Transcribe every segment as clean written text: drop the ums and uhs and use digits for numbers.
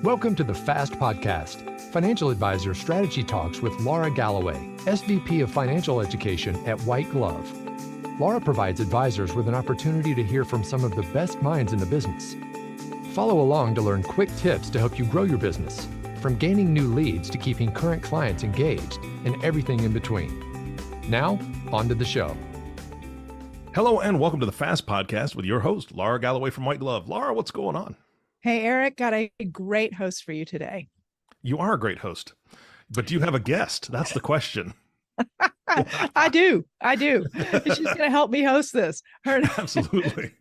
Welcome to the FAST Podcast, Financial Advisor Strategy Talks with Lara Galloway, SVP of Financial Education at White Glove. Lara provides advisors with an opportunity to hear from some of the best minds in the business. Follow along to learn quick tips to help you grow your business, from gaining new leads to keeping current clients engaged, and everything in between. Now, on to the show. Hello and welcome to the FAST Podcast with your host, Lara Galloway from White Glove. Lara, what's going on? Hey, Eric, got a great host for you today. You are a great host, but do you have a guest? That's the question. I do. She's going to help me host this. Absolutely.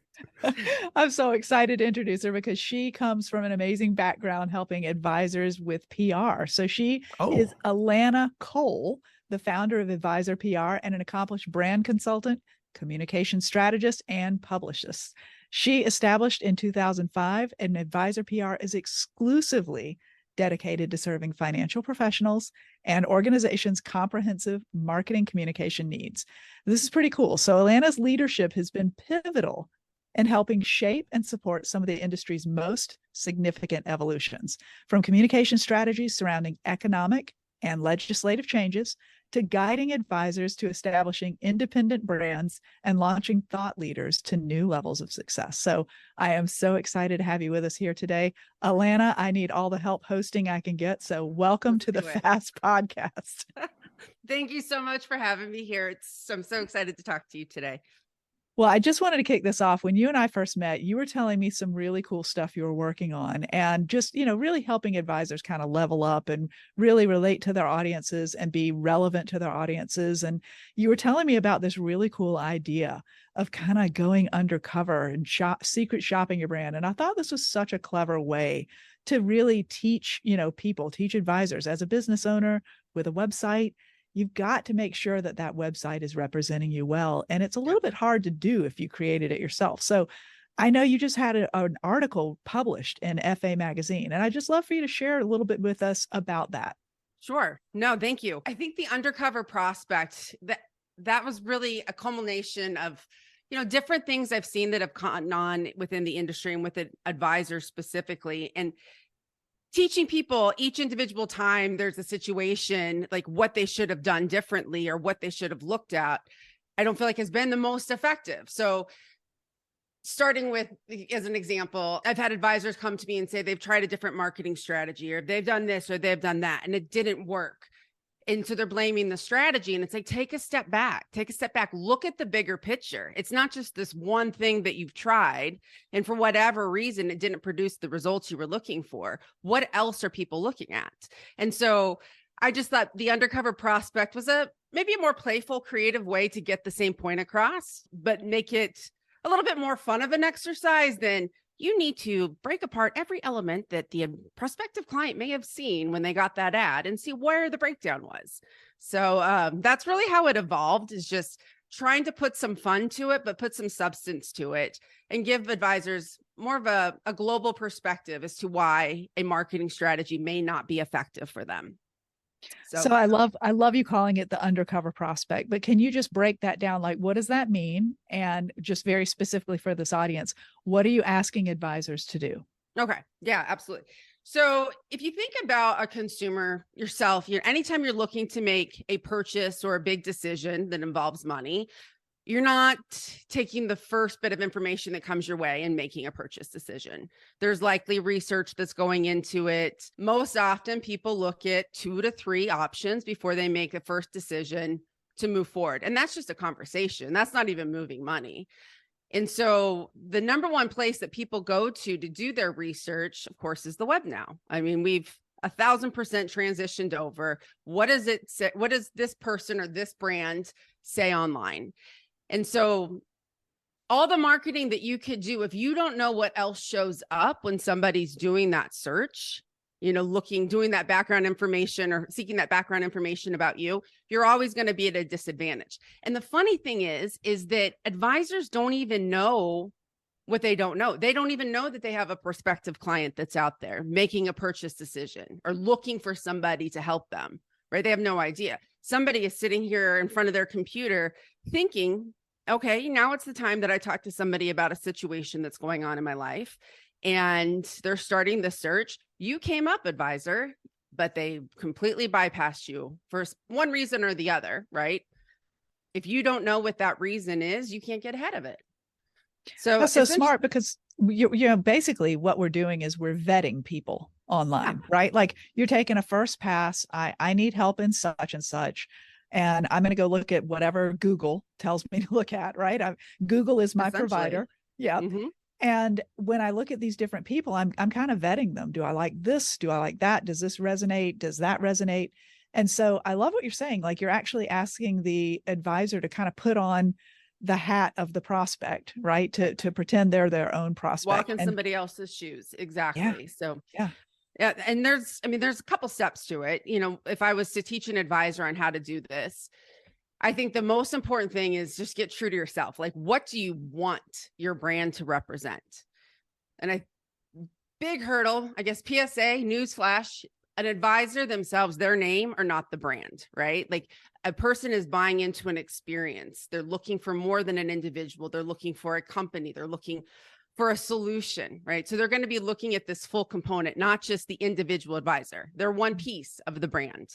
I'm so excited to introduce her because she comes from an amazing background helping advisors with PR. So she is Alana Kohl, the founder of AdvisorPR and an accomplished brand consultant, communication strategist, and publicist. She established in 2005, and AdvisorPR is exclusively dedicated to serving financial professionals and organizations' comprehensive marketing communication needs. This is pretty cool. So Alana's leadership has been pivotal in helping shape and support some of the industry's most significant evolutions, from communication strategies surrounding economic and legislative changes to guiding advisors to establishing independent brands and launching thought leaders to new levels of success. So I am so excited to have you with us here today. Alana, I need all the help hosting I can get. So welcome to the FAST Podcast. Thank you so much for having me here. I'm so excited to talk to you today. Well, I just wanted to kick this off. When you and I first met, you were telling me some really cool stuff you were working on and just, really helping advisors kind of level up and really relate to their audiences and be relevant to their audiences. And you were telling me about this really cool idea of kind of going undercover and secret shopping your brand. And I thought this was such a clever way to really teach advisors as a business owner with a website. You've got to make sure that that website is representing you well. And it's a little bit hard to do if you created it yourself. So I know you just had an article published in FA Magazine, and I'd just love for you to share a little bit with us about that. Sure. No, thank you. I think the undercover prospect, that was really a culmination of, different things I've seen that have gone on within the industry and with advisors specifically. And teaching people each individual time there's a situation, like what they should have done differently or what they should have looked at, I don't feel like has been the most effective. So starting with, as an example, I've had advisors come to me and say they've tried a different marketing strategy or they've done this or they've done that and it didn't work. And so they're blaming the strategy. And it's like, take a step back, look at the bigger picture. It's not just this one thing that you've tried. And for whatever reason, it didn't produce the results you were looking for. What else are people looking at? And so I just thought the undercover prospect was maybe a more playful, creative way to get the same point across, but make it a little bit more fun of an exercise than you need to break apart every element that the prospective client may have seen when they got that ad and see where the breakdown was. So that's really how it evolved, is just trying to put some fun to it, but put some substance to it and give advisors more of a global perspective as to why a marketing strategy may not be effective for them. So I love you calling it the undercover prospect, but can you just break that down? Like, what does that mean? And just very specifically for this audience, what are you asking advisors to do? Okay. Yeah, absolutely. So if you think about a consumer yourself, anytime you're looking to make a purchase or a big decision that involves money, you're not taking the first bit of information that comes your way and making a purchase decision. There's likely research that's going into it. Most often people look at 2 to 3 options before they make a first decision to move forward. And that's just a conversation. That's not even moving money. And so the number one place that people go to do their research, of course, is the web now. I mean, we've 1,000% transitioned over. What does it say? What does this person or this brand say online? And so all the marketing that you could do, if you don't know what else shows up when somebody's doing that search, doing that background information or seeking that background information about you, you're always going to be at a disadvantage. And the funny thing is that advisors don't even know what they don't know. They don't even know that they have a prospective client that's out there making a purchase decision or looking for somebody to help them, right? They have no idea. Somebody is sitting here in front of their computer thinking, okay, now it's the time that I talk to somebody about a situation that's going on in my life. And they're starting the search. You came up advisor, but they completely bypassed you for one reason or the other, right? If you don't know what that reason is, you can't get ahead of it. So that's so smart, because you know, basically what we're doing is we're vetting people online, right? Like, you're taking a first pass. I need help in such and such, and I'm going to go look at whatever Google tells me to look at, right? Google is my provider. Yeah. Mm-hmm. And when I look at these different people, I'm kind of vetting them. Do I like this? Do I like that? Does this resonate? Does that resonate? And so I love what you're saying. Like, you're actually asking the advisor to kind of put on the hat of the prospect, right? To pretend they're their own prospect. Walk in somebody else's shoes. Exactly. Yeah. So yeah. Yeah. And there's a couple steps to it. You know, if I was to teach an advisor on how to do this, I think the most important thing is just get true to yourself. Like, what do you want your brand to represent? And big hurdle, I guess, PSA, newsflash, an advisor themselves, their name are not the brand, right? Like, a person is buying into an experience. They're looking for more than an individual. They're looking for a company. They're looking for a solution, right? So they're going to be looking at this full component, not just the individual advisor. They're one piece of the brand.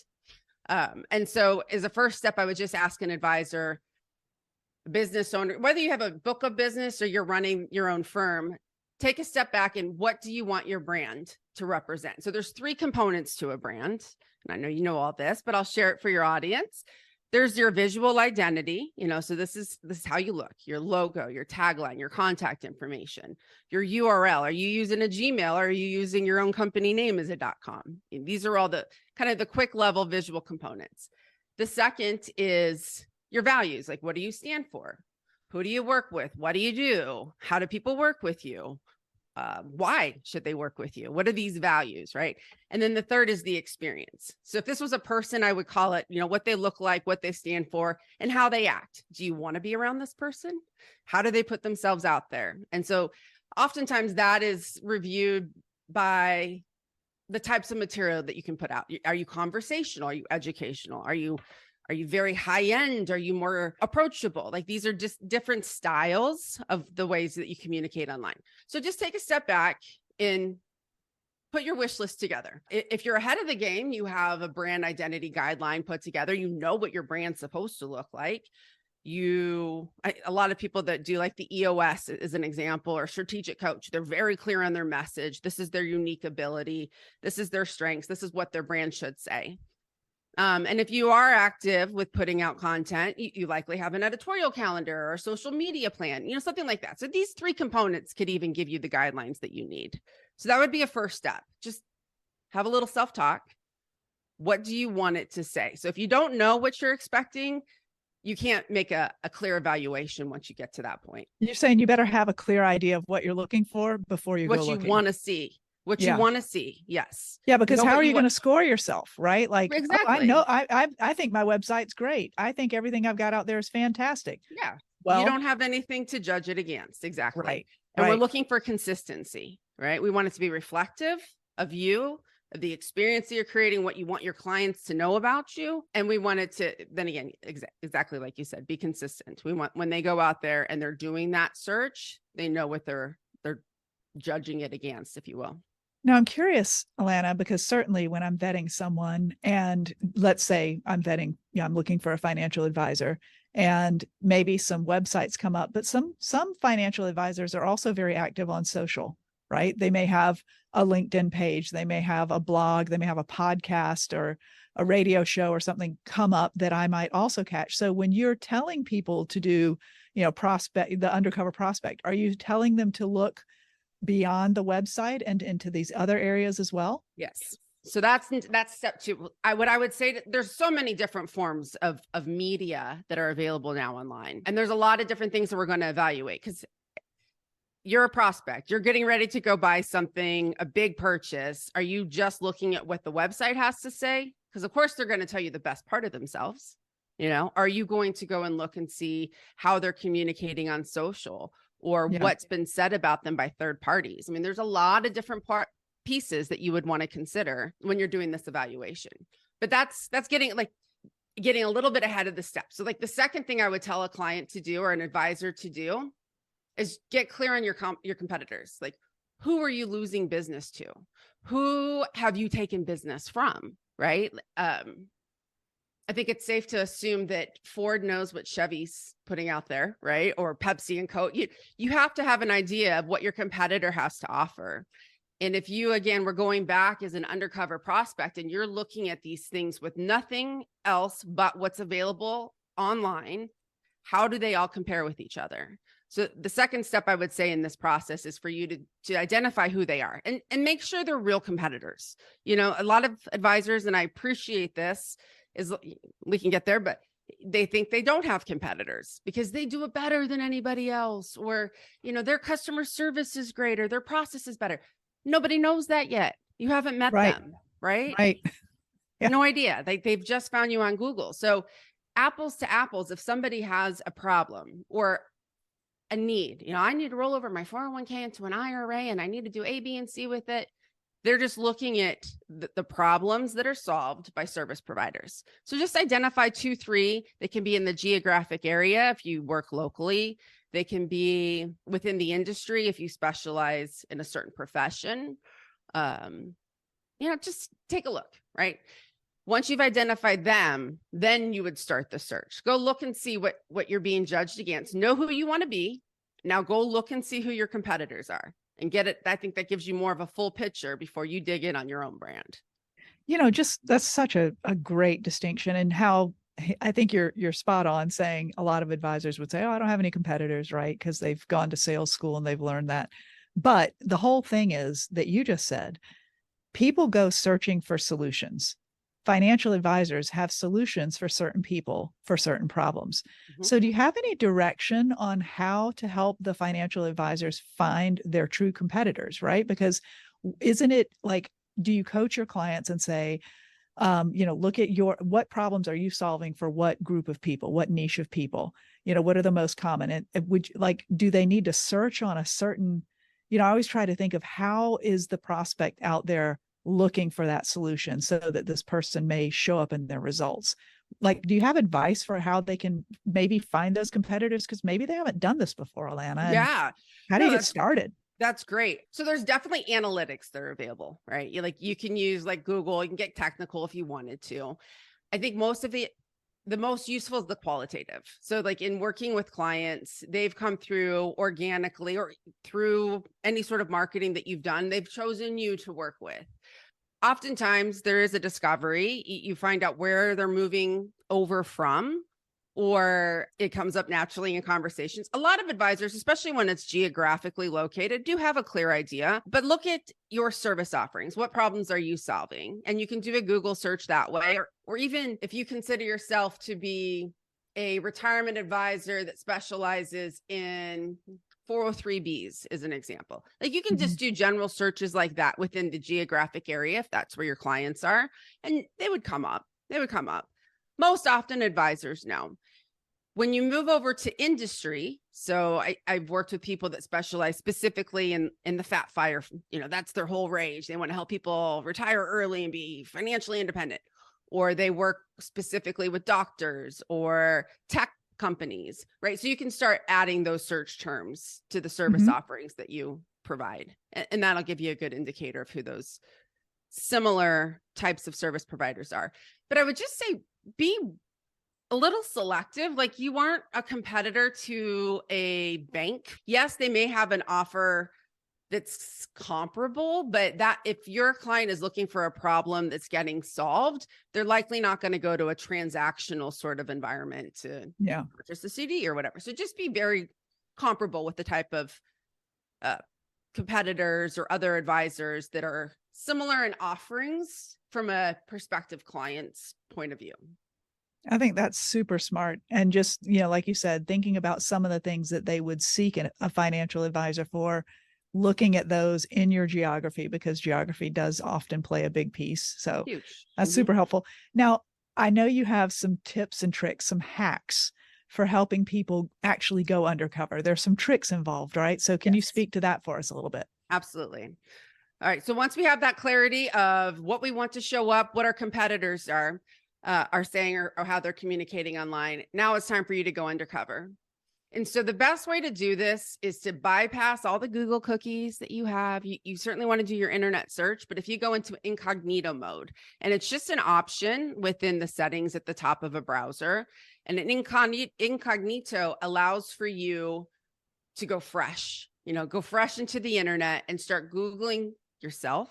And so as a first step, I would just ask an advisor, a business owner, whether you have a book of business or you're running your own firm, take a step back and what do you want your brand to represent? So there's 3 components to a brand. And I know you know all this, but I'll share it for your audience. There's your visual identity, you know, so this is how you look, your logo, your tagline, your contact information, your URL. Are you using a Gmail? Or are you using your own company name as a .com? And these are all the kind of the quick level visual components. The second is your values. Like, what do you stand for? Who do you work with? What do you do? How do people work with you? Why should they work with you? What are these values, right? And then the third is the experience. So if this was a person, I would call it, you know, what they look like, what they stand for, and how they act. Do you want to be around this person? How do they put themselves out there? And so oftentimes that is reviewed by the types of material that you can put out. Are you conversational? Are you educational? Are you very high end? Are you more approachable? Like, these are just different styles of the ways that you communicate online. So just take a step back and put your wish list together. If you're ahead of the game, you have a brand identity guideline put together. You know what your brand's supposed to look like. A lot of people that do like the EOS is an example, or strategic coach, they're very clear on their message. This is their unique ability. This is their strengths. This is what their brand should say. And if you are active with putting out content, you likely have an editorial calendar or a social media plan, you know, something like that. So these 3 components could even give you the guidelines that you need. So that would be a first step. Just have a little self-talk. What do you want it to say? So if you don't know what you're expecting, you can't make a clear evaluation once you get to that point. You're saying you better have a clear idea of what you're looking for before you go looking. What you want to see. What you want to see. Yes. Yeah. Because how are you going to score yourself? Right. Like, exactly. Oh, I know, I think my website's great. I think everything I've got out there is fantastic. Yeah. Well, you don't have anything to judge it against. Exactly. Right. And we're looking for consistency, right? We want it to be reflective of you, of the experience that you're creating, what you want your clients to know about you. And we want it to, then again, exactly like you said, be consistent. We want, when they go out there and they're doing that search, they know what they're judging it against, if you will. Now, I'm curious, Alana, because certainly when I'm vetting someone, and let's say I'm vetting, I'm looking for a financial advisor, and maybe some websites come up, but some financial advisors are also very active on social, right? They may have a LinkedIn page, they may have a blog, they may have a podcast or a radio show or something come up that I might also catch. So when you're telling people to do, the undercover prospect, are you telling them to look beyond the website and into these other areas as well? Yes. So that's step 2. What I would say, there's so many different forms of media that are available now online. And there's a lot of different things that we're going to evaluate, because you're a prospect, you're getting ready to go buy something, a big purchase. Are you just looking at what the website has to say? Because of course they're going to tell you the best part of themselves. Are you going to go and look and see how they're communicating on social, or what's been said about them by third parties? I mean, there's a lot of different pieces that you would want to consider when you're doing this evaluation. But that's getting a little bit ahead of the steps. So like the second thing I would tell a client to do, or an advisor to do, is get clear on your competitors. Like, who are you losing business to? Who have you taken business from, right? I think it's safe to assume that Ford knows what Chevy's putting out there, right? Or Pepsi and Coke. You have to have an idea of what your competitor has to offer. And if you, again, we're going back as an undercover prospect and you're looking at these things with nothing else but what's available online, how do they all compare with each other? So the second step I would say in this process is for you to identify who they are and make sure they're real competitors. You know, a lot of advisors, and I appreciate this, is we can get there, but they think they don't have competitors because they do it better than anybody else, or, you know, their customer service is greater, their process is better. Nobody knows that yet. You haven't met them, right? Right. Yeah. No idea. They've just found you on Google. So apples to apples, if somebody has a problem or a need, you know, I need to roll over my 401k into an IRA and I need to do A, B, and C with it. They're just looking at the problems that are solved by service providers. So just identify 2, 3. They can be in the geographic area if you work locally. They can be within the industry if you specialize in a certain profession. You know, just take a look, right? Once you've identified them, then you would start the search. Go look and see what you're being judged against. Know who you want to be. Now go look and see who your competitors are and get it. I think that gives you more of a full picture before you dig in on your own brand. You know, just that's such a great distinction, and how I think you're spot on saying a lot of advisors would say, oh, I don't have any competitors, right? Because they've gone to sales school and they've learned that. But the whole thing is that you just said, people go searching for solutions. Financial advisors have solutions for certain people for certain problems. Mm-hmm. So do you have any direction on how to help the financial advisors find their true competitors, right? Because isn't it like, do you coach your clients and say, you know, look at what problems are you solving for what group of people, what niche of people, you know, what are the most common? And would you, like, do they need to search on a certain, you know, I always try to think of how is the prospect out there looking for that solution so that this person may show up in their results. Like, do you have advice for how they can maybe find those competitors? Because maybe they haven't done this before, Alana. Yeah. How do you get started? That's great. So there's definitely analytics that are available, right? You can use like Google, you can get technical if you wanted to. I think most of the most useful is the qualitative. So like in working with clients, they've come through organically or through any sort of marketing that you've done, they've chosen you to work with. Oftentimes there is a discovery. You find out where they're moving over from, or it comes up naturally in conversations. A lot of advisors, especially when it's geographically located, do have a clear idea, but look at your service offerings. What problems are you solving? And you can do a Google search that way, or even if you consider yourself to be a retirement advisor that specializes in 403Bs as an example. Like you can just do general searches like that within the geographic area if that's where your clients are, and they would come up. Most often advisors know. When you move over to industry, so I've worked with people that specialize specifically in the fat fire, you know, that's their whole rage. They want to help people retire early and be financially independent, or they work specifically with doctors or tech companies, right? So you can start adding those search terms to the service offerings that you provide. And that'll give you a good indicator of who those similar types of service providers are. But I would just say, be a little selective. Like you aren't a competitor to a bank. Yes, they may have an offer that's comparable, but that if your client is looking for a problem that's getting solved, they're likely not going to go to a transactional sort of environment to purchase a CD or whatever. So just be very comparable with the type of competitors or other advisors that are similar in offerings from a prospective client's point of view. I think that's super smart. And just, you know, like you said, thinking about some of the things that they would seek a financial advisor for, looking at those in your geography, because geography does often play a big piece. So that's super helpful. Now, I know you have some tips and tricks, some hacks for helping people actually go undercover. There's some tricks involved, right? So can you speak to that for us a little bit? Absolutely. All right. So once we have that clarity of what we want to show up, what our competitors are saying or how they're communicating online, now it's time for you to go undercover. And so the best way to do this is to bypass all the Google cookies that you have. You certainly want to do your internet search, but if you go into incognito mode, and it's just an option within the settings at the top of a browser, and an incognito allows for you to go fresh, go fresh into the internet and start Googling yourself,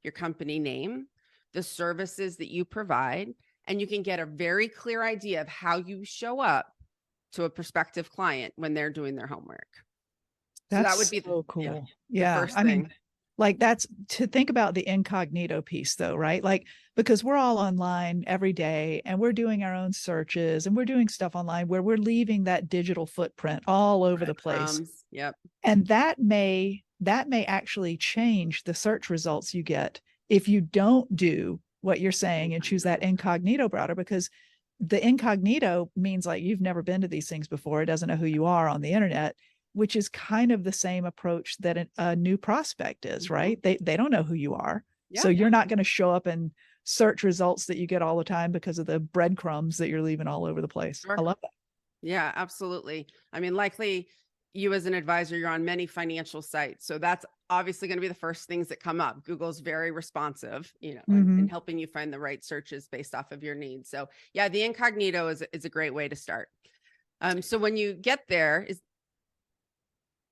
your company name, the services that you provide, and you can get a very clear idea of how you show up to a prospective client when they're doing their homework. That's so that would be so cool. The first I thing. mean, like that's to think about the incognito piece though, right? Like, because we're all online every day and we're doing our own searches and we're doing stuff online where we're leaving that digital footprint all over the place. Yep. And that may actually change the search results you get if you don't do what you're saying and choose that incognito browser, because the incognito means like you've never been to these things before. It doesn't know who you are on the internet, which is kind of the same approach that a new prospect is, right? They don't know who you are. Yeah. So you're not going to show up in search results that you get all the time because of the breadcrumbs that you're leaving all over the place. Sure. I love that. Yeah, absolutely. I mean, likely you as an advisor, you're on many financial sites. So that's obviously going to be the first things that come up. Google's very responsive, in helping you find the right searches based off of your needs. So yeah, the incognito is a great way to start. So when you get there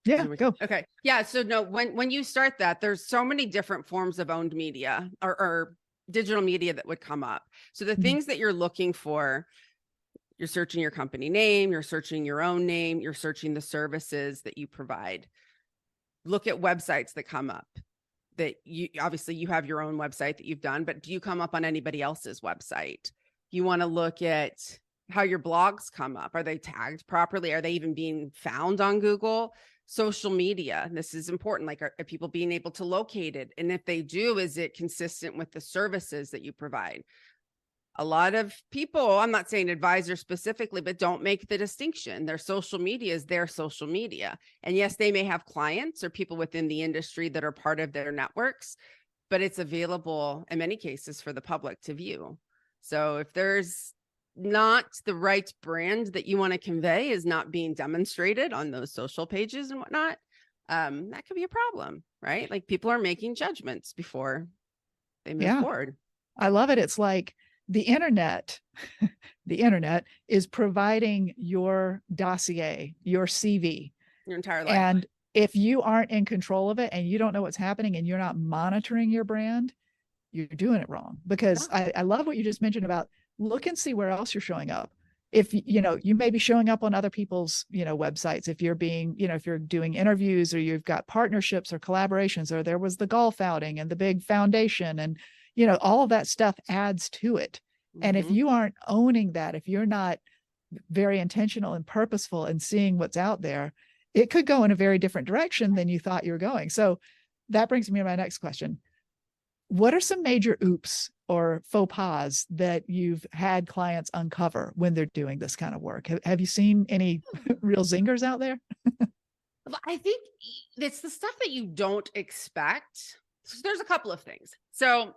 go. Okay. Yeah. So no, when you start that, there's so many different forms of owned media or digital media that would come up. So the things that you're looking for, you're searching your company name, you're searching your own name, you're searching the services that you provide. Look at websites that come up that you have your own website that you've done, but do you come up on anybody else's website? You want to look at how your blogs come up. Are they tagged properly? Are they even being found on Google? Social media. This is important. Like, are people being able to locate it? And if they do, is it consistent with the services that you provide? A lot of people, I'm not saying advisors specifically, but don't make the distinction. Their social media is their social media. And yes, they may have clients or people within the industry that are part of their networks, but it's available in many cases for the public to view. So if there's not the right brand that you want to convey is not being demonstrated on those social pages and whatnot, that could be a problem, right? Like, people are making judgments before they move forward. I love it. It's like the internet is providing your dossier, your CV, your entire life. And if you aren't in control of it and you don't know what's happening and you're not monitoring your brand, you're doing it wrong. Because I love what you just mentioned about look and see where else you're showing up. If you may be showing up on other people's websites, if you're if you're doing interviews or you've got partnerships or collaborations, or there was the golf outing and the big foundation, and all of that stuff adds to it. And if you aren't owning that, if you're not very intentional and purposeful in seeing what's out there, it could go in a very different direction than you thought you were going. So that brings me to my next question. What are some major oops or faux pas that you've had clients uncover when they're doing this kind of work? Have you seen any real zingers out there? I think it's the stuff that you don't expect. So there's a couple of things. So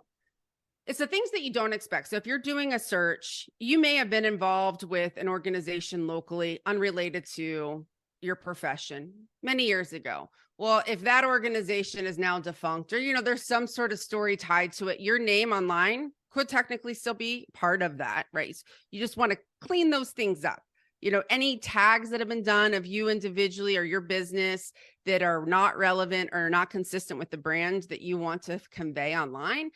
it's the things that you don't expect. So if you're doing a search, you may have been involved with an organization locally unrelated to your profession many years ago. Well, if that organization is now defunct, or, there's some sort of story tied to it, your name online could technically still be part of that, right? So you just want to clean those things up. Any tags that have been done of you individually or your business that are not relevant or not consistent with the brand that you want to convey online,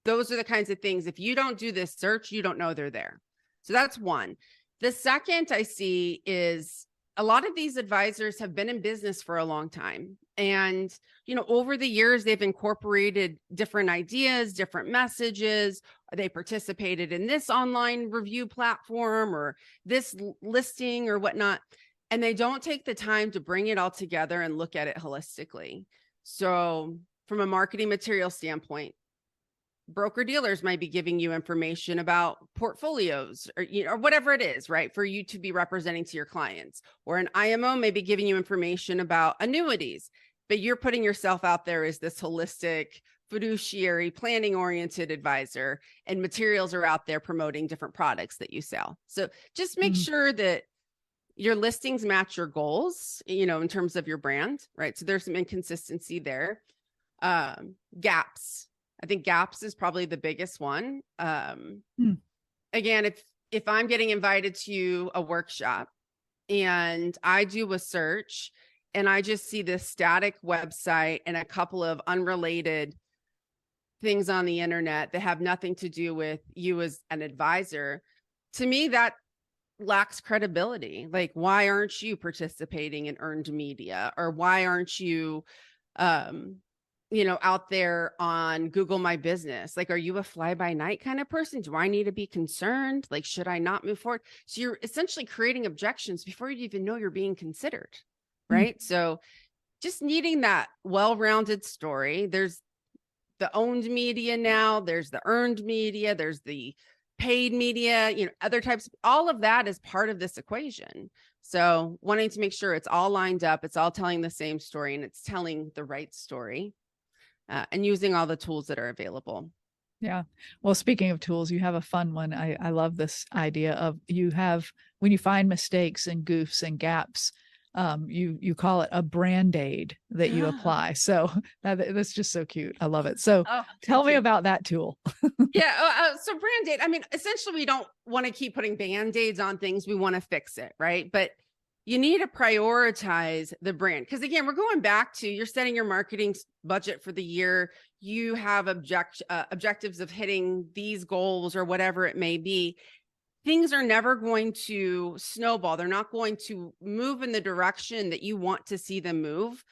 those are the kinds of things. If you don't do this search, you don't know they're there. So that's one. The second I see is a lot of these advisors have been in business for a long time. And, over the years, they've incorporated different ideas, different messages. They participated in this online review platform or this listing or whatnot. And they don't take the time to bring it all together and look at it holistically. So from a marketing material standpoint, broker dealers might be giving you information about portfolios or whatever it is, right, for you to be representing to your clients. Or an IMO may be giving you information about annuities, but you're putting yourself out there as this holistic, fiduciary, planning oriented advisor, and materials are out there promoting different products that you sell. So just make sure that your listings match your goals, in terms of your brand, right? So there's some inconsistency there. Gaps. I think gaps is probably the biggest one. Again, if I'm getting invited to a workshop and I do a search and I just see this static website and a couple of unrelated things on the internet that have nothing to do with you as an advisor, to me, that lacks credibility. Like, why aren't you participating in earned media? Or why aren't you, out there on Google My Business? Like, are you a fly by night kind of person? Do I need to be concerned? Like, should I not move forward? So you're essentially creating objections before you even know you're being considered, right? So just needing that well-rounded story. There's the owned media now, there's the earned media, there's the paid media, other types, all of that is part of this equation. So wanting to make sure it's all lined up, it's all telling the same story, and it's telling the right story, and using all the tools that are available. Yeah. Well, speaking of tools, you have a fun one. I love this idea of when you find mistakes and goofs and gaps, you call it a brand-aid that you apply. So that's just so cute. I love it. So tell me about that tool. Yeah. So brand-aid, I mean, essentially we don't want to keep putting band-aids on things. We want to fix it. Right. But you need to prioritize the brand. Because again, we're going back to, you're setting your marketing budget for the year. You have objectives of hitting these goals or whatever it may be. Things are never going to snowball. They're not going to move in the direction that you want to see them move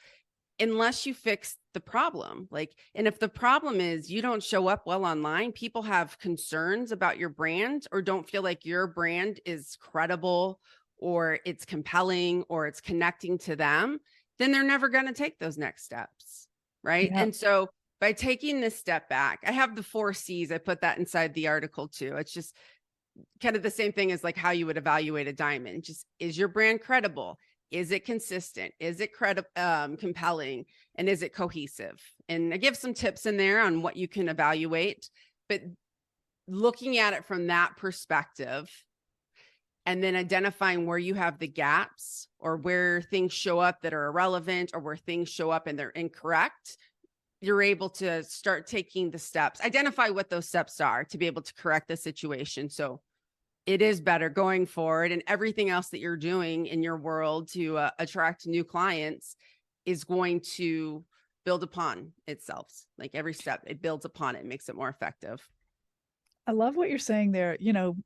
unless you fix the problem. And if the problem is you don't show up well online, people have concerns about your brand or don't feel like your brand is credible or it's compelling or it's connecting to them, then they're never going to take those next steps. Right. Yeah. And so by taking this step back, I have the 4 C's. I put that inside the article too. It's just kind of the same thing as like how you would evaluate a diamond. Just, is your brand credible? Is it consistent? Is it compelling? And is it cohesive? And I give some tips in there on what you can evaluate, but looking at it from that perspective and then identifying where you have the gaps or where things show up that are irrelevant or where things show up and they're incorrect, you're able to start taking the steps, identify what those steps are to be able to correct the situation. So it is better going forward, and everything else that you're doing in your world to attract new clients is going to build upon itself. Like every step, it builds upon it, makes it more effective. I love what you're saying there.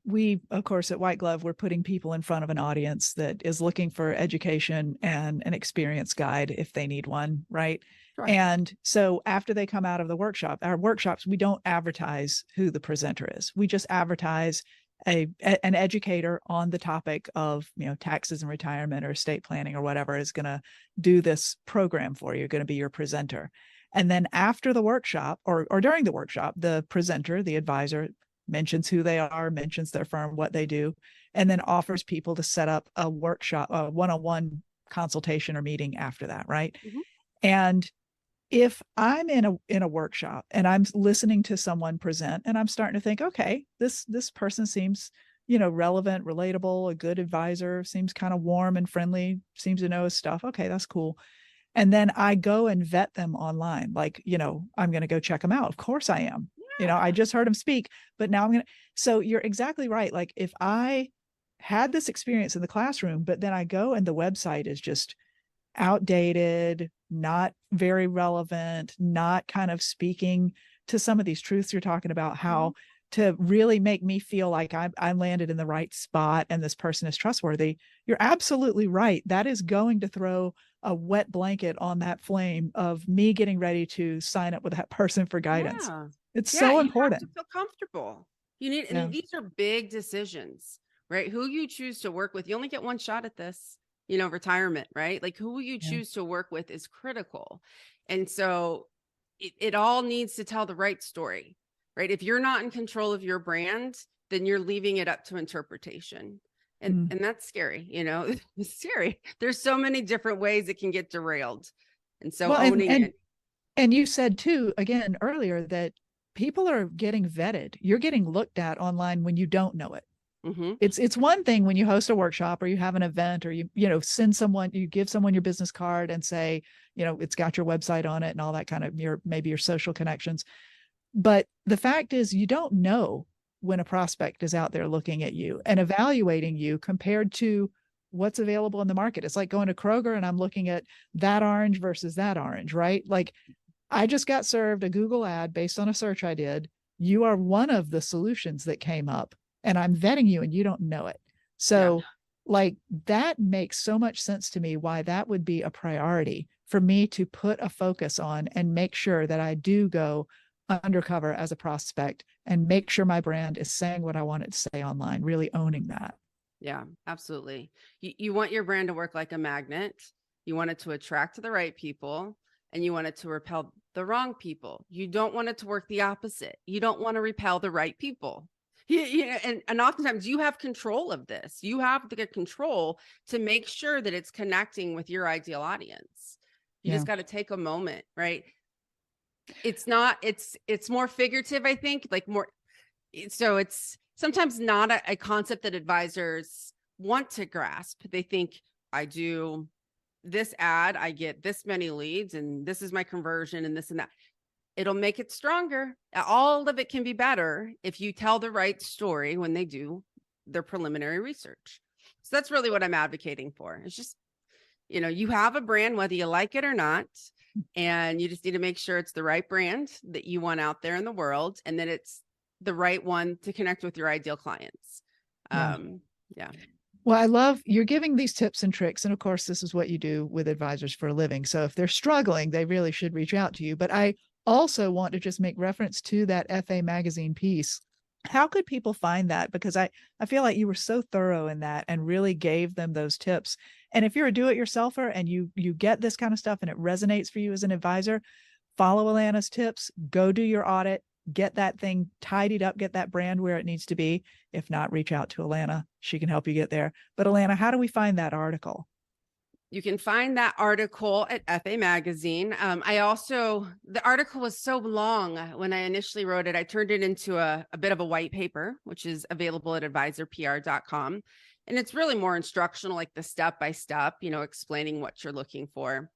We, of course, at White Glove, we're putting people in front of an audience that is looking for education and an experience guide if they need one, right? Sure. And so after they come out of the workshop, our workshops, we don't advertise who the presenter is. We just advertise an educator on the topic of, taxes and retirement or estate planning or whatever is going to do this program for you, going to be your presenter. And then after the workshop or during the workshop, the presenter, the advisor, mentions who they are, mentions their firm, what they do, and then offers people to set up a workshop, a one-on-one consultation or meeting after that, right? Mm-hmm. And if I'm in a workshop and I'm listening to someone present and I'm starting to think, okay, this person seems, relevant, relatable, a good advisor, seems kind of warm and friendly, seems to know his stuff. Okay, that's cool. And then I go and vet them online. Like, I'm going to go check them out. Of course I am. Yeah. I just heard him speak, but now I'm going to. So you're exactly right. Like if I had this experience in the classroom, but then I go and the website is just outdated, not very relevant, not kind of speaking to some of these truths you're talking about, how to really make me feel like I landed in the right spot and this person is trustworthy. You're absolutely right. That is going to throw a wet blanket on that flame of me getting ready to sign up with that person for guidance. Yeah. It's so important. You have to feel comfortable. And these are big decisions, right? Who you choose to work with, you only get one shot at this, retirement, right? Like who you choose to work with is critical. And so it all needs to tell the right story, right? If you're not in control of your brand, then you're leaving it up to interpretation. And that's scary, it's scary. There's so many different ways it can get derailed. And so owning it. And you said too, again, earlier that people are getting vetted. You're getting looked at online when you don't know it. It's one thing when you host a workshop or you have an event or you send someone, you give someone your business card and say, it's got your website on it and all that kind of maybe your social connections. But the fact is, you don't know when a prospect is out there looking at you and evaluating you compared to what's available in the market. It's like going to Kroger and I'm looking at that orange versus that orange, right? Like I just got served a Google ad based on a search I did. You are one of the solutions that came up and I'm vetting you and you don't know it. So like that makes so much sense to me why that would be a priority for me to put a focus on and make sure that I do go undercover as a prospect and make sure my brand is saying what I want it to say online, really owning that. Yeah, absolutely. You want your brand to work like a magnet. You want it to attract the right people and you want it to repel the wrong people. You don't want it to work the opposite. You don't want to repel the right people. And oftentimes you have control of this. You have the control to make sure that it's connecting with your ideal audience. You just got to take a moment, right? It's more figurative, I think, like more. So it's sometimes not a concept that advisors want to grasp. They think, I do this ad, I get this many leads, and this is my conversion and this and that. It'll make it stronger. All of it can be better if you tell the right story when they do their preliminary research. So that's really what I'm advocating for. It's just, you have a brand, whether you like it or not, and you just need to make sure it's the right brand that you want out there in the world, and that it's the right one to connect with your ideal clients. Well, I love you're giving these tips and tricks. And of course, this is what you do with advisors for a living. So if they're struggling, they really should reach out to you. But I also want to just make reference to that FA magazine piece. How could people find that? Because I feel like you were so thorough in that and really gave them those tips. And if you're a do-it-yourselfer and you get this kind of stuff and it resonates for you as an advisor, follow Alana's tips, go do your audit, get that thing tidied up, get that brand where it needs to be. If not, reach out to Alana. She can help you get there. But Alana, how do we find that article? You can find that article at FA Magazine. The article was so long when I initially wrote it, I turned it into a bit of a white paper, which is available at advisorpr.com. And it's really more instructional, like the step-by-step, explaining what you're looking for.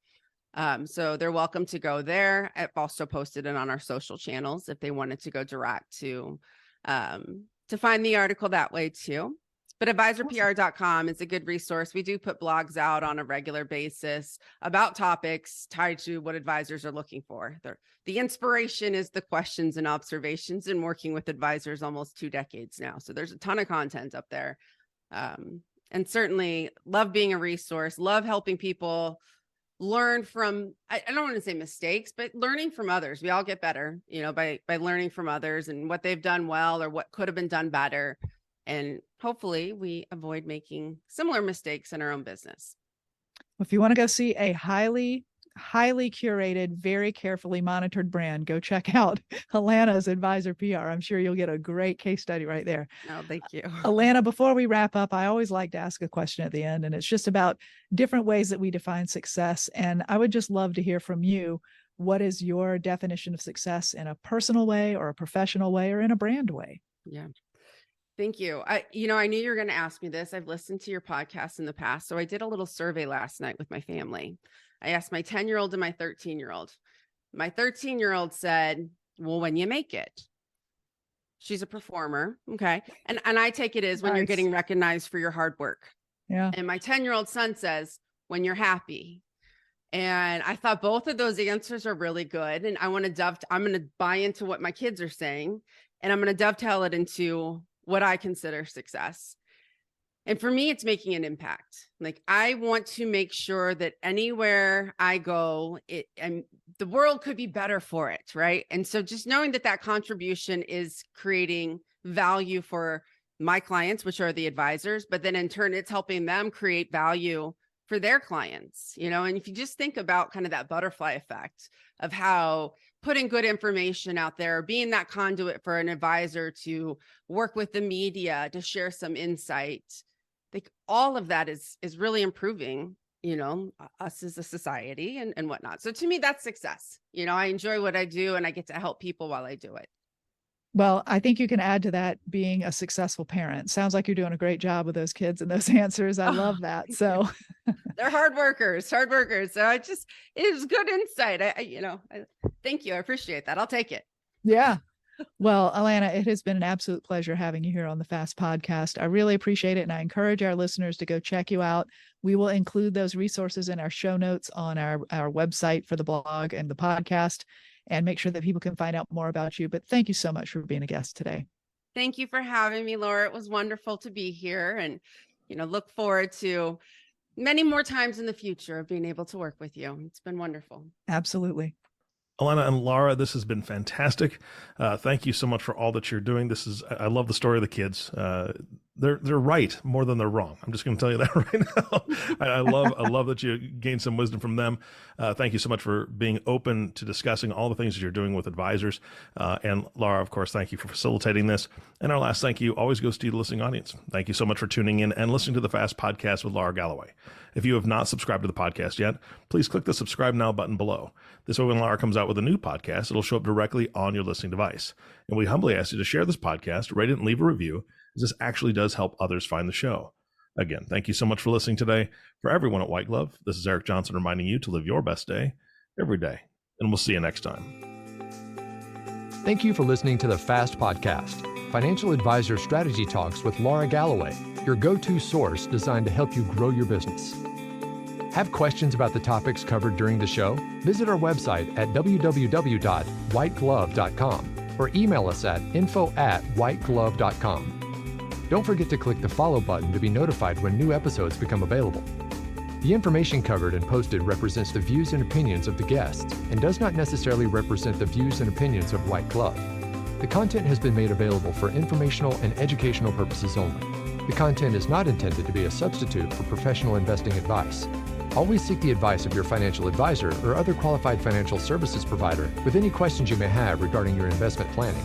So they're welcome to go there. I've also posted it on our social channels if they wanted to go direct to find the article that way too. But advisorpr.com is a good resource. We do put blogs out on a regular basis about topics tied to what advisors are looking for. The inspiration is the questions and observations in working with advisors almost 2 decades now. So there's a ton of content up there. And certainly love being a resource, love helping people learn from, I don't want to say mistakes, but learning from others. We all get better, by learning from others and what they've done well or what could have been done better. And hopefully we avoid making similar mistakes in our own business. If you want to go see a highly curated, very carefully monitored brand, go check out Alana's Advisor PR. I'm sure you'll get a great case study right there. Oh, thank you. Alana, before we wrap up, I always like to ask a question at the end, and it's just about different ways that we define success. And I would just love to hear from you. What is your definition of success in a personal way or a professional way or in a brand way? Yeah. Thank you. I knew you were going to ask me this. I've listened to your podcast in the past. So I did a little survey last night with my family. I asked my 10-year-old and my 13-year-old. My 13-year-old said, well, when you make it. She's a performer. Okay. And I take it as when you're getting recognized for your hard work. Yeah. And my 10-year-old son says, when you're happy. And I thought both of those answers are really good. And I'm going to buy into what my kids are saying. And I'm going to dovetail it into what I consider success. And for me, it's making an impact. Like I want to make sure that anywhere I go, and the world could be better for it, right? And so just knowing that contribution is creating value for my clients, which are the advisors, but then in turn, it's helping them create value for their clients, and if you just think about kind of that butterfly effect of how putting good information out there, being that conduit for an advisor to work with the media, to share some insight, like all of that is really improving, us as a society and whatnot. So to me, that's success. I enjoy what I do and I get to help people while I do it. Well, I think you can add to that being a successful parent. Sounds like you're doing a great job with those kids and those answers. I love that. So they're hard workers. So it was good insight. Thank you. I appreciate that. I'll take it. Yeah. Well, Alana, it has been an absolute pleasure having you here on the Fast Podcast. I really appreciate it. And I encourage our listeners to go check you out. We will include those resources in our show notes on our website for the blog and the podcast, and make sure that people can find out more about you. But thank you so much for being a guest today. Thank you for having me, Laura. It was wonderful to be here, and, look forward to many more times in the future of being able to work with you. It's been wonderful. Absolutely. Alana and Lara, this has been fantastic. Thank you so much for all that you're doing. I love the story of the kids. They're right more than they're wrong. I'm just going to tell you that right now. I love that you gained some wisdom from them. Thank you so much for being open to discussing all the things that you're doing with advisors. And Lara, of course, thank you for facilitating this. And our last thank you always goes to you, the listening audience. Thank you so much for tuning in and listening to the Fast Podcast with Lara Galloway. If you have not subscribed to the podcast yet, please click the subscribe now button below. This way, when Lara comes out with a new podcast, it'll show up directly on your listening device. And we humbly ask you to share this podcast, rate it, and leave a review, as this actually does help others find the show. Again, thank you so much for listening today. For everyone at White Glove, this is Eric Johnson reminding you to live your best day every day. And we'll see you next time. Thank you for listening to the Fast Podcast, Financial Advisor Strategy Talks with Lara Galloway, your go-to source designed to help you grow your business. Have questions about the topics covered during the show? Visit our website at www.whiteglove.com or email us at info@whiteglove.com. Don't forget to click the follow button to be notified when new episodes become available. The information covered and posted represents the views and opinions of the guests and does not necessarily represent the views and opinions of White Glove. The content has been made available for informational and educational purposes only. The content is not intended to be a substitute for professional investing advice. Always seek the advice of your financial advisor or other qualified financial services provider with any questions you may have regarding your investment planning.